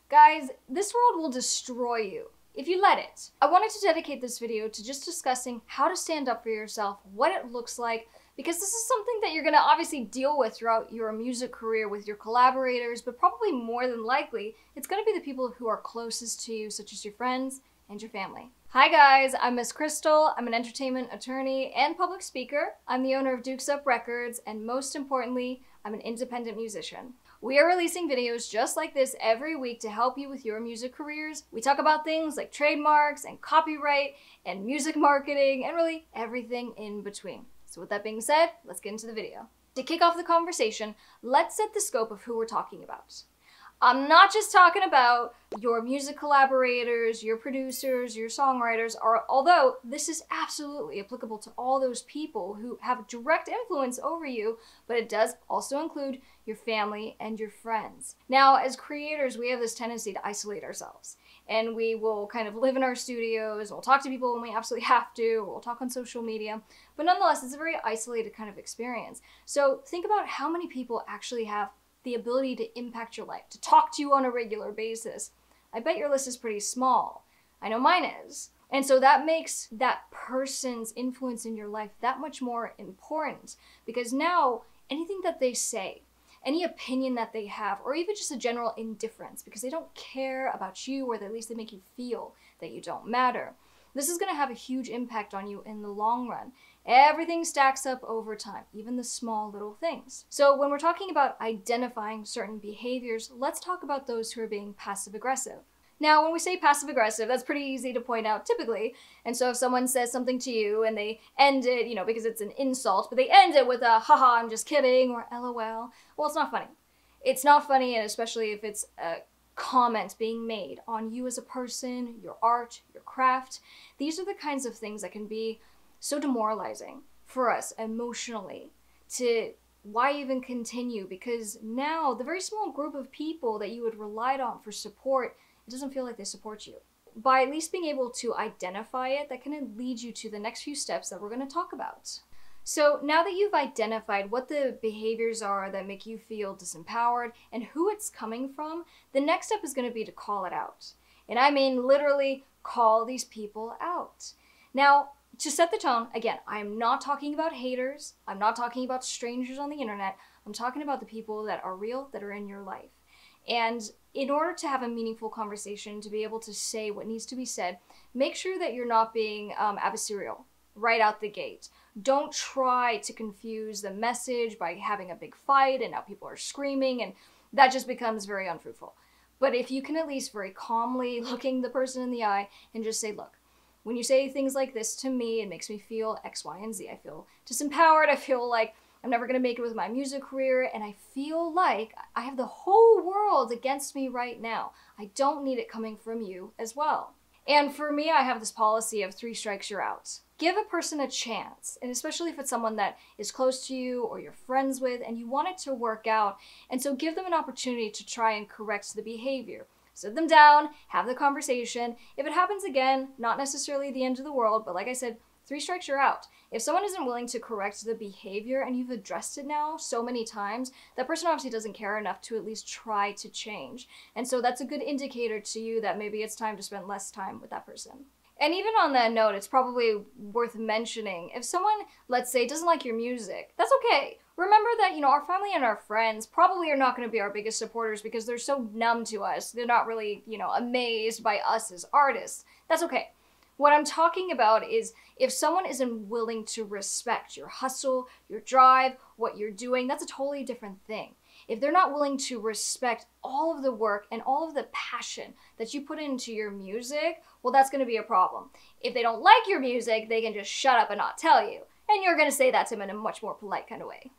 Guys, this world will destroy you if you let it. I wanted to dedicate this video to just discussing how to stand up for yourself, what it looks like, because this is something that you're gonna obviously deal with throughout your music career with your collaborators, but probably more than likely, it's gonna be the people who are closest to you, such as your friends and your family. Hi guys, I'm Miss Krystle. I'm an entertainment attorney and public speaker. I'm the owner of Dukes Up Records, and most importantly, I'm an independent musician. We are releasing videos just like this every week to help you with your music careers. We talk about things like trademarks and copyright and music marketing and really everything in between. So with that being said, let's get into the video. To kick off the conversation, let's set the scope of who we're talking about. I'm not just talking about your music collaborators, your producers, your songwriters, although this is absolutely applicable to all those people who have direct influence over you, but it does also include your family and your friends. Now, as creators, we have this tendency to isolate ourselves, and we will kind of live in our studios, we'll talk to people when we absolutely have to, we'll talk on social media, but nonetheless, it's a very isolated kind of experience. So think about how many people actually have the ability to impact your life, to talk to you on a regular basis. I bet your list is pretty small. I know mine is. And so that makes that person's influence in your life that much more important, because now anything that they say, any opinion that they have, or even just a general indifference, because they don't care about you, or at least they make you feel that you don't matter, this is going to have a huge impact on you in the long run. Everything stacks up over time, even the small little things. So when we're talking about identifying certain behaviors, let's talk about those who are being passive-aggressive. Now, when we say passive-aggressive, that's pretty easy to point out typically. And so if someone says something to you and they end it, because it's an insult, but they end it with a haha, I'm just kidding, or LOL, well, it's not funny. It's not funny, and especially if it's a comment being made on you as a person, your art, your craft. These are the kinds of things that can be so demoralizing for us emotionally. To why even continue? Because now the very small group of people that you would relied on for support, it doesn't feel like they support you. By at least being able to identify it, that can lead you to the next few steps that we're going to talk about. So now that you've identified what the behaviors are that make you feel disempowered and who it's coming from, the next step is going to be to call it out. And I mean literally call these people out. Now, to set the tone, again, I'm not talking about haters. I'm not talking about strangers on the internet. I'm talking about the people that are real, that are in your life. And in order to have a meaningful conversation, to be able to say what needs to be said, make sure that you're not being adversarial right out the gate. Don't try to confuse the message by having a big fight and now people are screaming, and that just becomes very unfruitful. But if you can at least very calmly looking the person in the eye and just say, look, when you say things like this to me, it makes me feel X, Y, and Z. I feel disempowered. I feel like I'm never going to make it with my music career, and I feel like I have the whole world against me right now. I don't need it coming from you as well. And for me, I have this policy of 3 strikes, you're out. Give a person a chance, and especially if it's someone that is close to you or you're friends with and you want it to work out, and so give them an opportunity to try and correct the behavior. Sit them down, have the conversation. If it happens again, not necessarily the end of the world, but like I said, 3 strikes, you're out. If someone isn't willing to correct the behavior and you've addressed it now so many times, that person obviously doesn't care enough to at least try to change. And so that's a good indicator to you that maybe it's time to spend less time with that person. And even on that note, it's probably worth mentioning, if someone, let's say, doesn't like your music, that's okay. Remember that, our family and our friends probably are not going to be our biggest supporters because they're so numb to us. They're not really, amazed by us as artists. That's okay. What I'm talking about is if someone isn't willing to respect your hustle, your drive, what you're doing, that's a totally different thing. If they're not willing to respect all of the work and all of the passion that you put into your music, well, that's going to be a problem. If they don't like your music, they can just shut up and not tell you. And you're going to say that to them in a much more polite kind of way.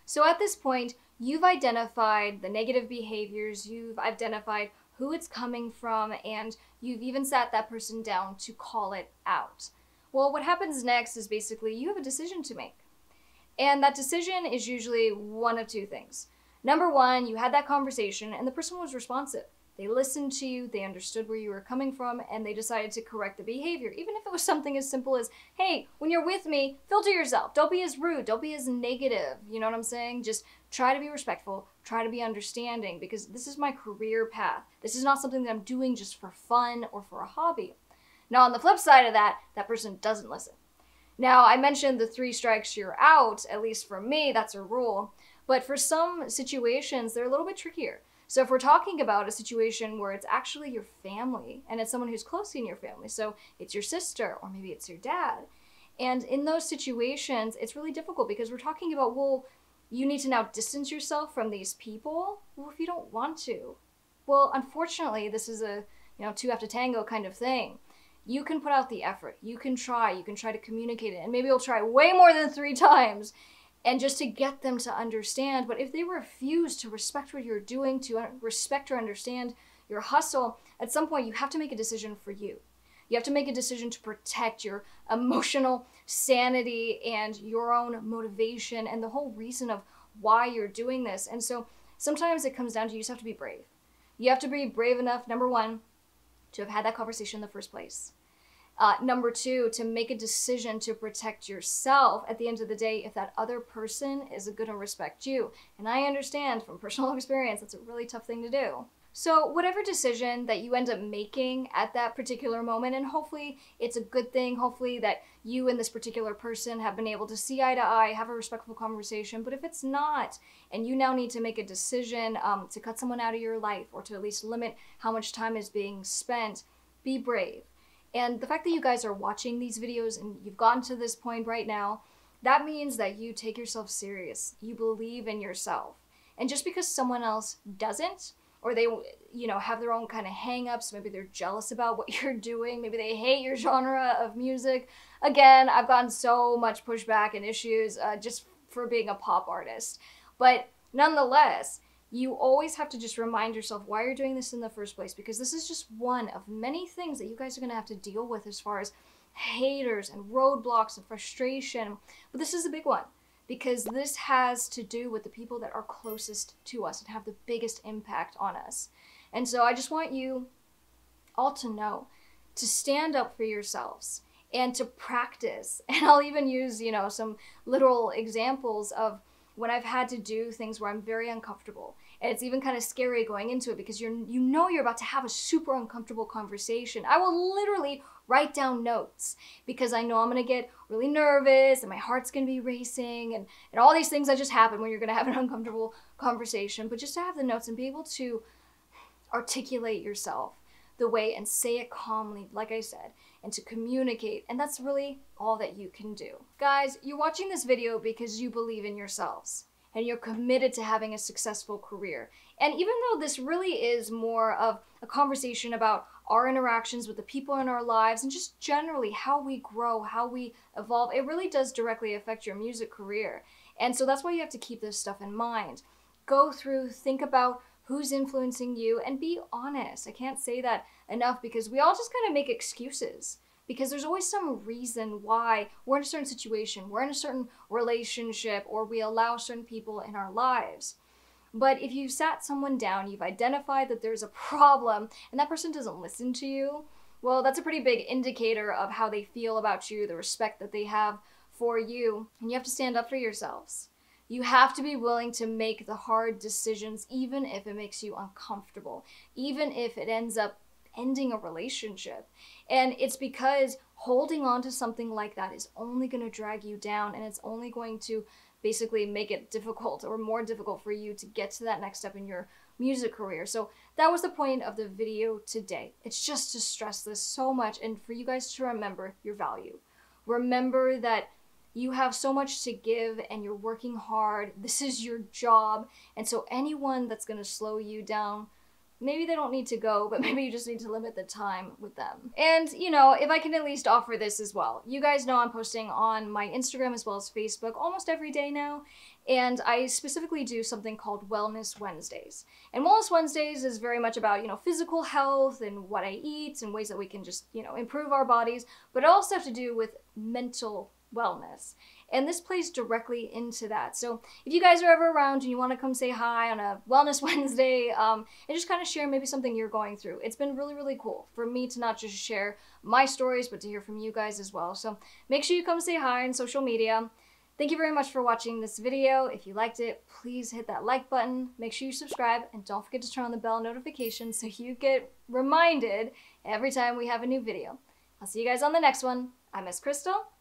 So at this point, you've identified the negative behaviors, you've identified who it's coming from, and you've even sat that person down to call it out. Well, what happens next is basically you have a decision to make. And that decision is usually one of 2 things. Number 1, you had that conversation and the person was responsive. They listened to you, they understood where you were coming from, and they decided to correct the behavior. Even if it was something as simple as, hey, when you're with me, filter yourself. Don't be as rude. Don't be as negative. You know what I'm saying? Just try to be respectful. Try to be understanding, because this is my career path. This is not something that I'm doing just for fun or for a hobby. Now, on the flip side of that, that person doesn't listen. Now, I mentioned the 3 strikes you're out. At least for me, that's a rule. But for some situations, they're a little bit trickier. So if we're talking about a situation where it's actually your family and it's someone who's close in your family, so it's your sister or maybe it's your dad, and in those situations, it's really difficult because we're talking about, well, you need to now distance yourself from these people. Well, if you don't want to, well, unfortunately, this is a, 2 have to tango kind of thing. You can put out the effort. You can try to communicate it, and maybe you'll try way more than 3 times. And just to get them to understand. But if they refuse to respect what you're doing, to respect or understand your hustle, at some point you have to make a decision for you. You have to make a decision to protect your emotional sanity and your own motivation and the whole reason of why you're doing this. And so sometimes it comes down to you just have to be brave. You have to be brave enough, number 1, to have had that conversation in the first place. Number 2, to make a decision to protect yourself at the end of the day if that other person is going to respect you. And I understand from personal experience, that's a really tough thing to do. So whatever decision that you end up making at that particular moment, and hopefully it's a good thing, hopefully that you and this particular person have been able to see eye to eye, have a respectful conversation. But if it's not, and you now need to make a decision to cut someone out of your life or to at least limit how much time is being spent, be brave. And the fact that you guys are watching these videos and you've gotten to this point right now, that means that you take yourself serious. You believe in yourself. And just because someone else doesn't, or they, have their own kind of hang-ups, maybe they're jealous about what you're doing, maybe they hate your genre of music. Again, I've gotten so much pushback and issues just for being a pop artist. But nonetheless, you always have to just remind yourself why you're doing this in the first place, because this is just one of many things that you guys are going to have to deal with as far as haters and roadblocks and frustration. But this is a big one, because this has to do with the people that are closest to us and have the biggest impact on us. And so I just want you all to know to stand up for yourselves and to practice. And I'll even use, some literal examples of when I've had to do things where I'm very uncomfortable. And it's even kind of scary going into it because you're about to have a super uncomfortable conversation. I will literally write down notes because I know I'm going to get really nervous and my heart's going to be racing and all these things that just happen when you're going to have an uncomfortable conversation. But just to have the notes and be able to articulate yourself the way and say it calmly, like I said, and to communicate. And that's really all that you can do. Guys, you're watching this video because you believe in yourselves and you're committed to having a successful career. And even though this really is more of a conversation about our interactions with the people in our lives and just generally how we grow, how we evolve, it really does directly affect your music career. And so that's why you have to keep this stuff in mind. Go through, think about who's influencing you, and be honest. I can't say that enough because we all just kind of make excuses because there's always some reason why we're in a certain situation, we're in a certain relationship, or we allow certain people in our lives. But if you sat someone down, you've identified that there's a problem, and that person doesn't listen to you, well, that's a pretty big indicator of how they feel about you, the respect that they have for you, and you have to stand up for yourselves. You have to be willing to make the hard decisions, even if it makes you uncomfortable, even if it ends up ending a relationship. And it's because holding on to something like that is only going to drag you down, and it's only going to basically make it difficult or more difficult for you to get to that next step in your music career. So that was the point of the video today. It's just to stress this so much and for you guys to remember your value. Remember that you have so much to give and you're working hard. This is your job. And so anyone that's going to slow you down, maybe they don't need to go, but maybe you just need to limit the time with them. And, if I can at least offer this as well. You guys know I'm posting on my Instagram as well as Facebook almost every day now. And I specifically do something called Wellness Wednesdays. And Wellness Wednesdays is very much about, physical health and what I eat and ways that we can just, improve our bodies. But it also has to do with mental wellness. and this plays directly into that. So if you guys are ever around and you want to come say hi on a Wellness Wednesday, and just kind of share maybe something you're going through, it's been really, really cool for me to not just share my stories, but to hear from you guys as well. So make sure you come say hi on social media. Thank you very much for watching this video. If you liked it, please hit that like button. Make sure you subscribe and don't forget to turn on the bell notification so you get reminded every time we have a new video. I'll see you guys on the next one. I'm Miss Krystle.